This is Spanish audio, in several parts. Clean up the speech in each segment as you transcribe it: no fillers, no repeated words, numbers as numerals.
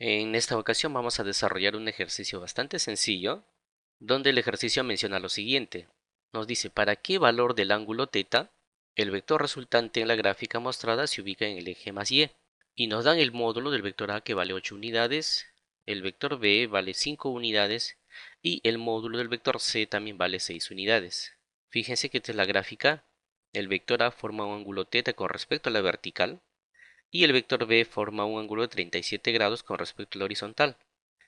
En esta ocasión vamos a desarrollar un ejercicio bastante sencillo, donde el ejercicio menciona lo siguiente. Nos dice para qué valor del ángulo θ el vector resultante en la gráfica mostrada se ubica en el eje más y. Y nos dan el módulo del vector A que vale 8 unidades, el vector B vale 5 unidades y el módulo del vector C también vale 6 unidades. Fíjense que esta es la gráfica. El vector A forma un ángulo θ con respecto a la vertical y el vector B forma un ángulo de 37 grados con respecto a la horizontal.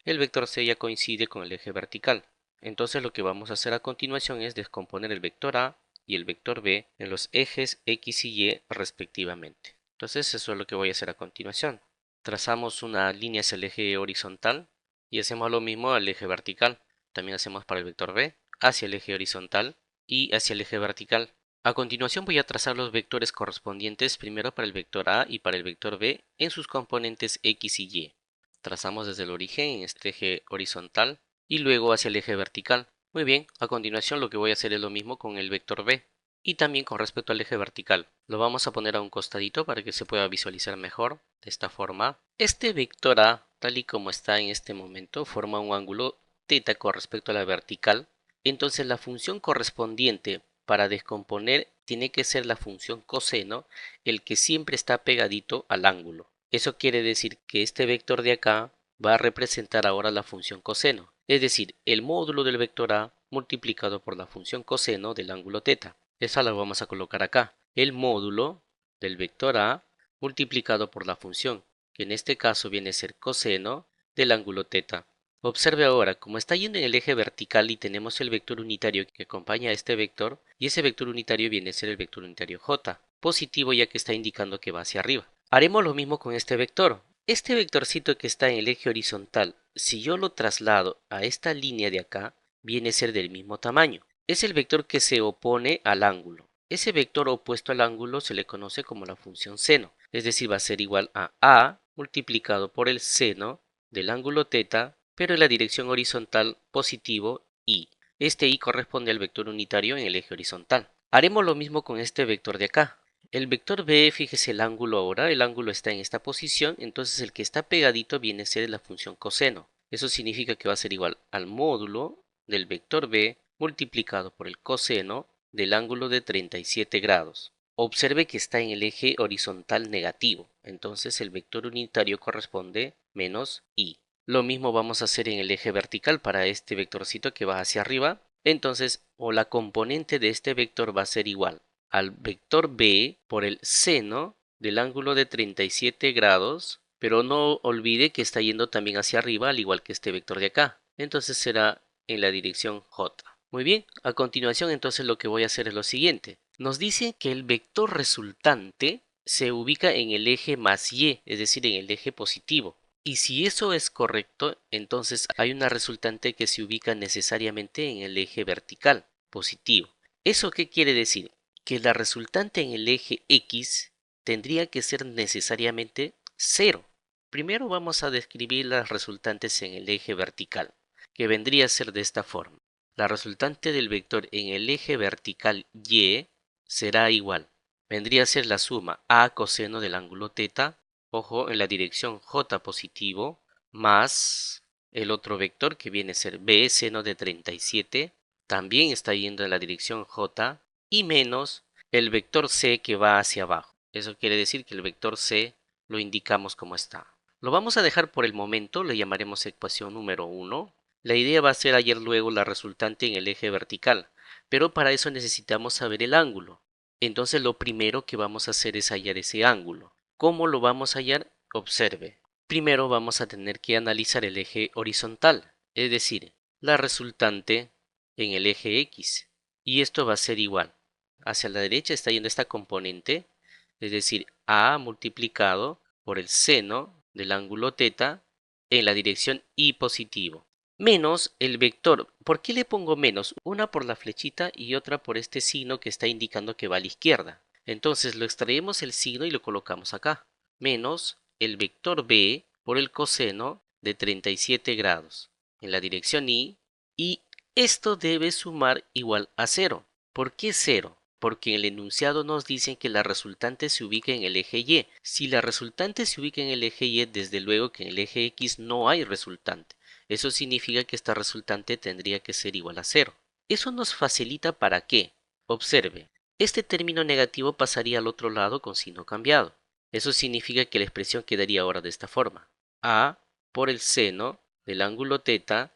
El vector C ya coincide con el eje vertical. Entonces lo que vamos a hacer a continuación es descomponer el vector A y el vector B en los ejes X y Y respectivamente. Entonces eso es lo que voy a hacer a continuación. Trazamos una línea hacia el eje horizontal y hacemos lo mismo al eje vertical. También hacemos para el vector B hacia el eje horizontal y hacia el eje vertical. A continuación voy a trazar los vectores correspondientes primero para el vector A y para el vector B en sus componentes X y Y. Trazamos desde el origen en este eje horizontal y luego hacia el eje vertical. Muy bien, a continuación lo que voy a hacer es lo mismo con el vector B y también con respecto al eje vertical. Lo vamos a poner a un costadito para que se pueda visualizar mejor de esta forma. Este vector A, tal y como está en este momento, forma un ángulo θ con respecto a la vertical. Entonces la función correspondiente para descomponer tiene que ser la función coseno, el que siempre está pegadito al ángulo. Eso quiere decir que este vector de acá va a representar ahora la función coseno, es decir, el módulo del vector A multiplicado por la función coseno del ángulo θ. Esa la vamos a colocar acá. El módulo del vector A multiplicado por la función, que en este caso viene a ser coseno del ángulo θ. Observe ahora, como está yendo en el eje vertical y tenemos el vector unitario que acompaña a este vector, y ese vector unitario viene a ser el vector unitario j, positivo ya que está indicando que va hacia arriba. Haremos lo mismo con este vector. Este vectorcito que está en el eje horizontal, si yo lo traslado a esta línea de acá, viene a ser del mismo tamaño. Es el vector que se opone al ángulo. Ese vector opuesto al ángulo se le conoce como la función seno, es decir, va a ser igual a multiplicado por el seno del ángulo θ, pero en la dirección horizontal positivo y. Este y corresponde al vector unitario en el eje horizontal. Haremos lo mismo con este vector de acá. El vector B, fíjese el ángulo ahora, el ángulo está en esta posición, entonces el que está pegadito viene a ser la función coseno. Eso significa que va a ser igual al módulo del vector B multiplicado por el coseno del ángulo de 37 grados. Observe que está en el eje horizontal negativo, entonces el vector unitario corresponde menos y. Lo mismo vamos a hacer en el eje vertical para este vectorcito que va hacia arriba. Entonces, o la componente de este vector va a ser igual al vector B por el seno del ángulo de 37 grados, pero no olvide que está yendo también hacia arriba, al igual que este vector de acá. Entonces será en la dirección J. Muy bien, a continuación entonces lo que voy a hacer es lo siguiente. Nos dice que el vector resultante se ubica en el eje más Y, es decir, en el eje positivo. Y si eso es correcto, entonces hay una resultante que se ubica necesariamente en el eje vertical, positivo. ¿Eso qué quiere decir? Que la resultante en el eje X tendría que ser necesariamente 0. Primero vamos a describir las resultantes en el eje vertical, que vendría a ser de esta forma. La resultante del vector en el eje vertical Y será igual. Vendría a ser la suma a coseno del ángulo θ, ojo, en la dirección j positivo, más el otro vector que viene a ser b seno de 37, también está yendo en la dirección j, y menos el vector c que va hacia abajo. Eso quiere decir que el vector c lo indicamos como está. Lo vamos a dejar por el momento, le llamaremos ecuación número 1. La idea va a ser hallar luego la resultante en el eje vertical, pero para eso necesitamos saber el ángulo. Entonces lo primero que vamos a hacer es hallar ese ángulo. ¿Cómo lo vamos a hallar? Observe. Primero vamos a tener que analizar el eje horizontal, es decir, la resultante en el eje X. Y esto va a ser igual. Hacia la derecha está yendo esta componente, es decir, A multiplicado por el seno del ángulo θ en la dirección Y positivo. Menos el vector. ¿Por qué le pongo menos? Una por la flechita y otra por este signo que está indicando que va a la izquierda. Entonces lo extraemos el signo y lo colocamos acá. Menos el vector B por el coseno de 37 grados en la dirección Y. Y esto debe sumar igual a 0. ¿Por qué 0? Porque en el enunciado nos dicen que la resultante se ubica en el eje Y. Si la resultante se ubica en el eje Y, desde luego que en el eje X no hay resultante. Eso significa que esta resultante tendría que ser igual a 0. ¿Eso nos facilita para qué? Observe, este término negativo pasaría al otro lado con signo cambiado. Eso significa que la expresión quedaría ahora de esta forma. A por el seno del ángulo θ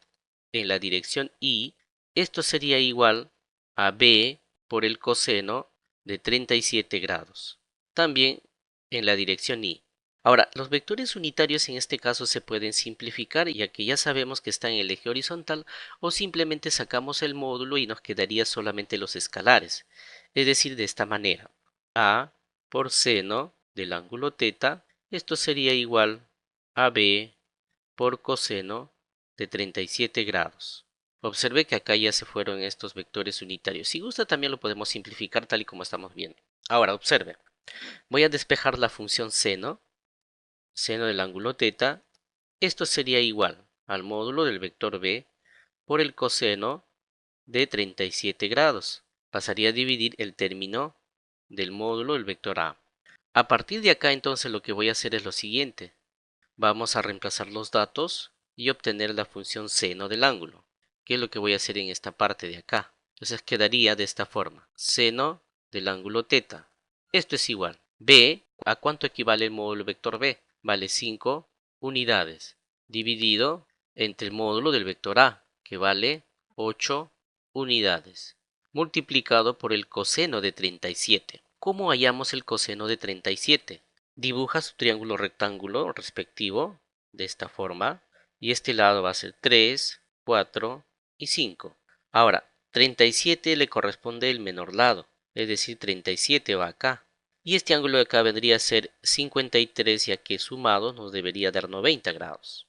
en la dirección Y, esto sería igual a B por el coseno de 37 grados. También en la dirección Y. Ahora, los vectores unitarios en este caso se pueden simplificar, ya que ya sabemos que están en el eje horizontal, o simplemente sacamos el módulo y nos quedaría solamente los escalares. Es decir, de esta manera. A por seno del ángulo θ, esto sería igual a B por coseno de 37 grados. Observe que acá ya se fueron estos vectores unitarios. Si gusta también lo podemos simplificar tal y como estamos viendo. Ahora observe, voy a despejar la función seno del ángulo θ. Esto sería igual al módulo del vector B por el coseno de 37 grados. Pasaría a dividir el término del módulo del vector A. A partir de acá entonces lo que voy a hacer es lo siguiente. Vamos a reemplazar los datos y obtener la función seno del ángulo, que es lo que voy a hacer en esta parte de acá. Entonces quedaría de esta forma, seno del ángulo θ. Esto es igual. B, ¿a cuánto equivale el módulo vector B? Vale 5 unidades, dividido entre el módulo del vector A, que vale 8 unidades, multiplicado por el coseno de 37. ¿Cómo hallamos el coseno de 37? Dibuja su triángulo rectángulo respectivo de esta forma y este lado va a ser 3, 4 y 5. Ahora, 37 le corresponde el menor lado, es decir, 37 va acá. Y este ángulo de acá vendría a ser 53, ya que sumado nos debería dar 90 grados.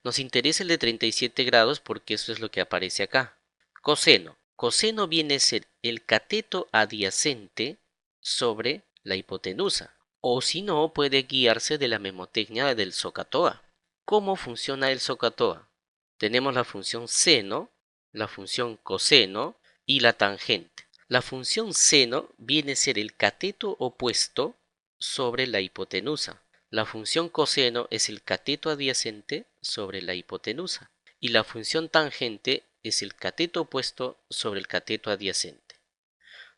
Nos interesa el de 37 grados porque eso es lo que aparece acá. Coseno. Coseno viene a ser el cateto adyacente sobre la hipotenusa. O si no, puede guiarse de la memotecnia del SOHCAHTOA. ¿Cómo funciona el SOHCAHTOA? Tenemos la función seno, la función coseno y la tangente. La función seno viene a ser el cateto opuesto sobre la hipotenusa. La función coseno es el cateto adyacente sobre la hipotenusa. Y la función tangente es el cateto opuesto sobre el cateto adyacente.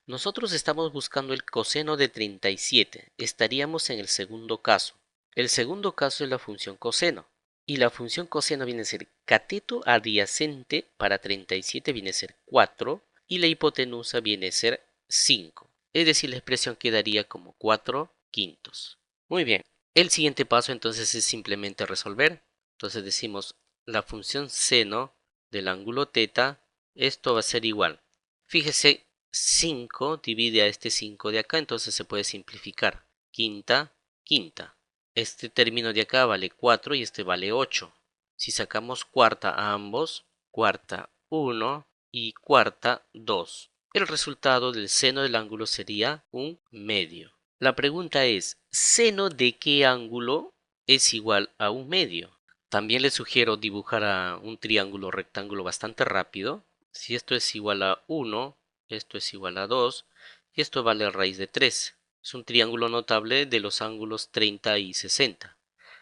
Nosotros estamos buscando el coseno de 37. Estaríamos en el segundo caso. El segundo caso es la función coseno. Y la función coseno viene a ser cateto adyacente para 37 viene a ser 4 y la hipotenusa viene a ser 5. Es decir, la expresión quedaría como 4 quintos. Muy bien. El siguiente paso entonces es simplemente resolver. Entonces decimos la función seno del ángulo θ, esto va a ser igual. Fíjese, 5 divide a este 5 de acá, entonces se puede simplificar. Quinta, quinta. Este término de acá vale 4 y este vale 8. Si sacamos cuarta a ambos, cuarta 1 y cuarta 2. El resultado del seno del ángulo sería un medio. La pregunta es, ¿seno de qué ángulo es igual a un medio? También les sugiero dibujar un triángulo rectángulo bastante rápido. Si esto es igual a 1, esto es igual a 2 y esto vale raíz de 3. Es un triángulo notable de los ángulos 30 y 60.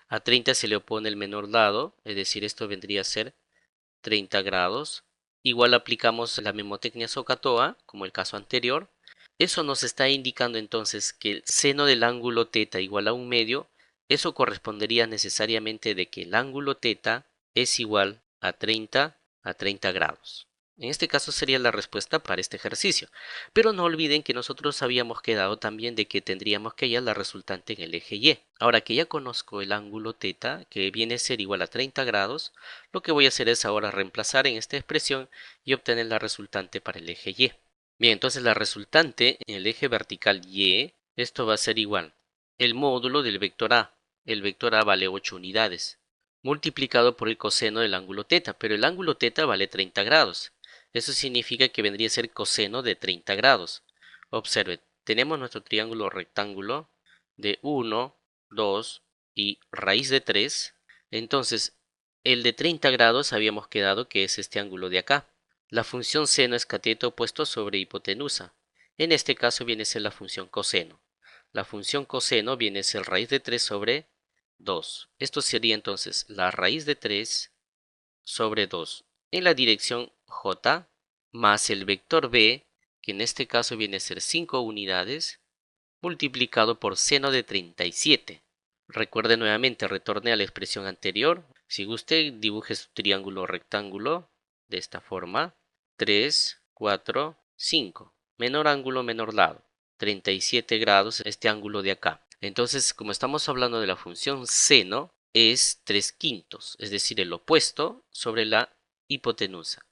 A 30 se le opone el menor lado, es decir, esto vendría a ser 30 grados. Igual aplicamos la memotecnia SOHCAHTOA, como el caso anterior. Eso nos está indicando entonces que el seno del ángulo θ igual a un medio. Eso correspondería necesariamente de que el ángulo θ es igual a 30 grados. En este caso sería la respuesta para este ejercicio. Pero no olviden que nosotros habíamos quedado también de que tendríamos que hallar la resultante en el eje Y. Ahora que ya conozco el ángulo θ, que viene a ser igual a 30 grados, lo que voy a hacer es ahora reemplazar en esta expresión y obtener la resultante para el eje Y. Bien, entonces la resultante en el eje vertical Y, esto va a ser igual. El módulo del vector A. El vector A vale 8 unidades, multiplicado por el coseno del ángulo θ, pero el ángulo θ vale 30 grados. Eso significa que vendría a ser coseno de 30 grados. Observe, tenemos nuestro triángulo rectángulo de 1, 2 y raíz de 3. Entonces, el de 30 grados habíamos quedado que es este ángulo de acá. La función seno es cateto opuesto sobre hipotenusa. En este caso viene a ser la función coseno. La función coseno viene a ser raíz de 3 sobre 2. Esto sería entonces la raíz de 3 sobre 2 en la dirección j más el vector b, que en este caso viene a ser 5 unidades, multiplicado por seno de 37. Recuerde nuevamente, retorne a la expresión anterior. Si usted dibuje su triángulo rectángulo de esta forma, 3, 4, 5. Menor ángulo, menor lado. 37 grados este ángulo de acá. Entonces, como estamos hablando de la función seno, es 3 quintos, es decir, el opuesto sobre la hipotenusa,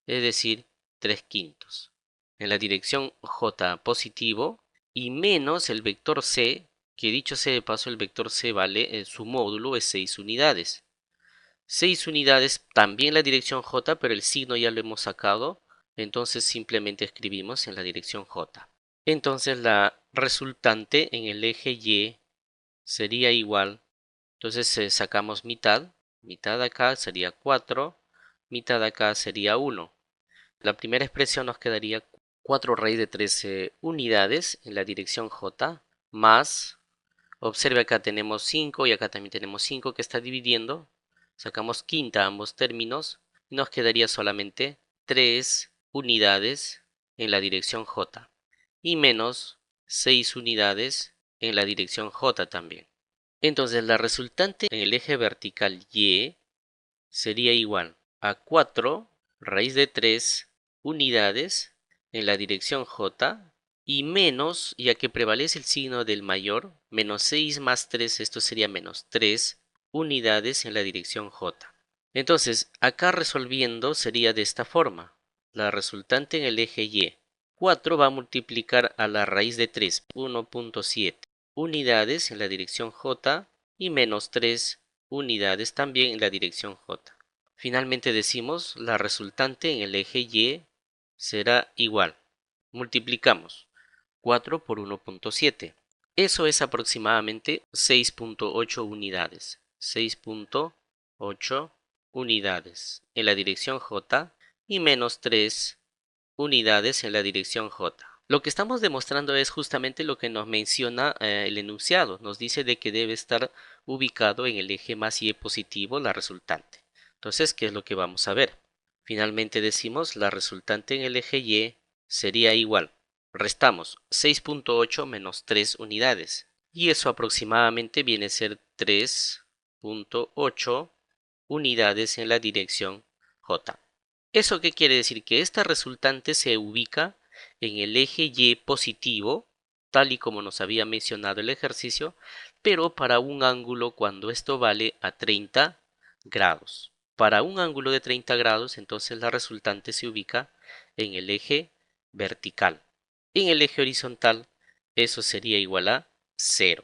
es decir, 3 quintos. En la dirección j positivo y menos el vector c, que dicho sea de paso, el vector c vale, su módulo es 6 unidades. 6 unidades también la dirección j, pero el signo ya lo hemos sacado, entonces simplemente escribimos en la dirección j. Entonces la resultante en el eje y sería igual, entonces sacamos mitad acá sería 4, mitad acá sería 1. La primera expresión nos quedaría 4 raíz de 13 unidades en la dirección j, más, observe acá tenemos 5 y acá también tenemos 5 que está dividiendo, sacamos quinta ambos términos y nos quedaría solamente 3 unidades en la dirección j y menos 6 unidades en la dirección j también. Entonces la resultante en el eje vertical y sería igual a 4 raíz de 3 unidades en la dirección j y menos, ya que prevalece el signo del mayor, menos 6 más 3, esto sería menos 3 unidades en la dirección j. Entonces, acá resolviendo sería de esta forma. La resultante en el eje y. 4 va a multiplicar a la raíz de 3, 1.7 unidades en la dirección j y menos 3 unidades también en la dirección j. Finalmente decimos la resultante en el eje y será igual. Multiplicamos 4 por 1.7. Eso es aproximadamente 6.8 unidades. 6.8 unidades en la dirección j y menos 3 unidades en la dirección j. Lo que estamos demostrando es justamente lo que nos menciona el enunciado. Nos dice de que debe estar ubicado en el eje más y positivo la resultante. Entonces, ¿qué es lo que vamos a ver? Finalmente decimos la resultante en el eje y sería igual. Restamos 6.8 menos 3 unidades. Y eso aproximadamente viene a ser 3.8 unidades en la dirección j. ¿Eso qué quiere decir? Que esta resultante se ubica en el eje y positivo, tal y como nos había mencionado el ejercicio, pero para un ángulo cuando esto vale a 30 grados. Para un ángulo de 30 grados, entonces la resultante se ubica en el eje vertical. En el eje horizontal, eso sería igual a 0.